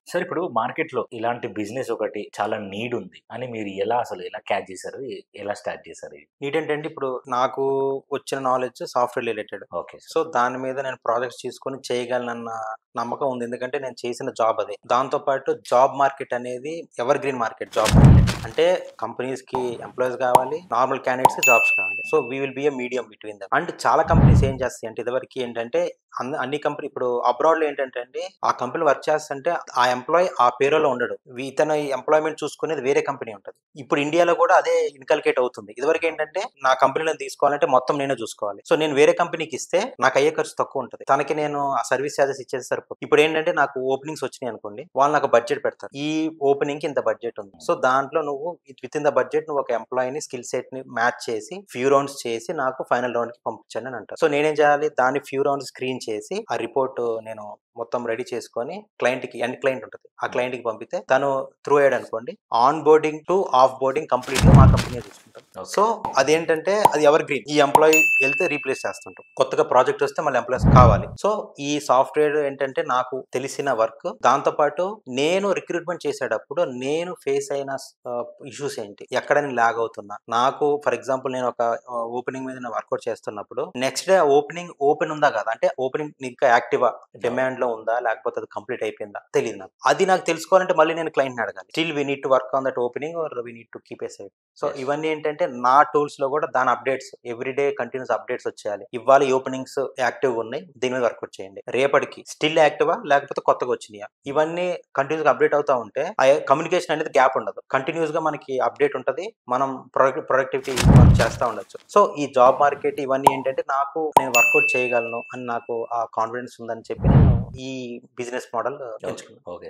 Sir ఇప్పుడు మార్కెట్‌లో ఇలాంటి బిజినెస్ ఒకటి చాలా నీడ్ ఉంది అని మీరు ఎలా క్యాచ్ చేశారు? ఎలా స్టార్ట్ చేశారు ఇది? ఏంటంటే అండి, ఇప్పుడు నాకు వచ్చిన knowledge software related. Okay so, sir. దాని మీద నేను ప్రాజెక్ట్స్ తీసుకొని చేయగలనన్న నమ్మకం ఉంది. ఎందుకంటే నేను చేసిన జాబ్ అదే. దాంతో పాటు జాబ్ మార్కెట్ అనేది evergreen market job market. అంటే కంపెనీస్‌కి ఎంప్లాయీస్ కావాలి. నార్మల్ క్యాండిడేట్స్‌కి జాబ్స్ కావాలి. So, we will be a medium between them. And చాలా కంపెనీస్ ఏం చేస్తాయంటే ఇదివరకి ఏంటంటే అన్ని కంపెనీ ఇప్పుడు అబ్రాడ్‌లో ఏంటంటే అండి, ఆ కంపెనీ వర్క్ చేస్తుంటే ఆ ఎంప్లాయీ ఆ పేరోలో ఉండడు. ఇతని ఎంప్లాయ్‌మెంట్ చూసుకునేది వేరే కంపెనీ ఉంటది. ఇప్పుడు ఇండియాలో కూడా అదే ఇన్కల్కేట్ అవుతుంది. ఇదివరకు ఏంటంటే నా కంపెనీలో తీసుకోవాలంటే మొత్తం నేనే చూసుకోవాలి. సో, నేను వేరే కంపెనీకి ఇస్తే నాకు అయ్యే ఖర్చు తక్కువ ఉంటది. తనకి నేను ఆ సర్వీస్ చార్జెస్ ఇచ్చేస్తే సరిపోతుంది. ఇప్పుడు ఏంటంటే నాకు ఓపెనింగ్స్ వచ్చినాయి అనుకోండి, వాళ్ళు నాకు బడ్జెట్ పెడతారు. ఈ ఓపెనింగ్‌కి ఇంత బడ్జెట్ ఉంది. సో, దాంట్లో నువ్వు వితిన్ ద బడ్జెట్ నువ్వు ఒక ఎంప్లాయీని స్కిల్ సెట్‌ని మ్యాచ్ చేసి ఫ్యూ రౌండ్స్ చేసి నాకు ఫైనల్ రౌండ్‌కి పంపించండి అని అంటారు. సో, నేనేం చేయాలి, దాన్ని ఫ్యూ రౌండ్స్ స్క్రీన్ చేసి ఆ రిపోర్ట్ నేను మొత్తం రెడీ చేసుకొని క్లయింట్‌కి ఎండ్ క్లయింట్ ఉంటది. ఆ క్లయింట్‌కి పంపితే తను త్రూ అయ్యాడనుకోండి, on boarding to off boarding కంప్లీట్‌గా మా కంపెనీయే చూసుకుంటది. సో, అదేంటంటే అది ఎవర్ గ్రీన్. ఈ ఎంప్లాయీ ఎళ్తే రీప్లేస్ చేస్తుంటాం. కొత్తగా ప్రాజెక్ట్ వస్తే మళ్ళీ ఎంప్లాయీస్ కావాలి. సో, ఈ సాఫ్ట్‌వేర్ ఏంటంటే నాకు తెలిసిన వర్క్. దాంతో పాటు నేను రిక్రూట్‌మెంట్ చేసేటప్పుడు నేను ఫేస్ అయిన ఇష్యూస్ ఏంటి? ఎక్కడ నేను లాగ్ అవుతున్నా? నాకు ఫర్ ఎగ్జాంపుల్ నేను ఒక ఓపెనింగ్ మీద నేను వర్కౌట్ చేస్తున్నప్పుడు నెక్స్ట్ డే ఓపెనింగ్ ఓపెన్ ఉందా కాదా? అంటే ఓపెనింగ్ ఇంకా యాక్టివా? డిమాండ్‌లో ఉందా? లేకపోతే అది కంప్లీట్ అయిపోయిందా? తెలీదు నాకు. అది నాకు తెలుసుకోవాలంటే మళ్ళీ నేను క్లయింట్‌ని అడగాలి. Still we need to work on that opening or we need to keep a side. So, yes. ఇవన్నీ ఏంటంటే నా టూల్స్‌లో కూడా దాని updates every day continuous updates వచ్చేయాలి. ఇవాళ ఈ ఓపెనింగ్స్ యాక్టివ్‌గా ఉన్నాయి. దీని మీద వర్కౌట్ చేయండి. రేపటికి స్టిల్ యాక్టివా? లేకపోతే కొత్తగా వచ్చినాయా? ఇవన్నీ కంటిన్యూస్‌గా అప్డేట్ అవుతా ఉంటే కమ్యూనికేషన్ అనేది గ్యాప్ ఉండదు. కంటిన్యూస్‌గా మనకి అప్డేట్ ఉంటది. మనం ప్రొడక్టివిటీ వర్క్ చేస్తా ఉండొచ్చు. సో, ఈ జాబ్ మార్కెట్ ఇవన్నీ ఏంటంటే నేను వర్కౌట్ చేయగలను అని నాకు ఆ కాన్ఫిడెన్స్ ఉందని చెప్పి నేను ఈ బిజినెస్ మోడల్ ఎంచుకున్నాను. ఓకే.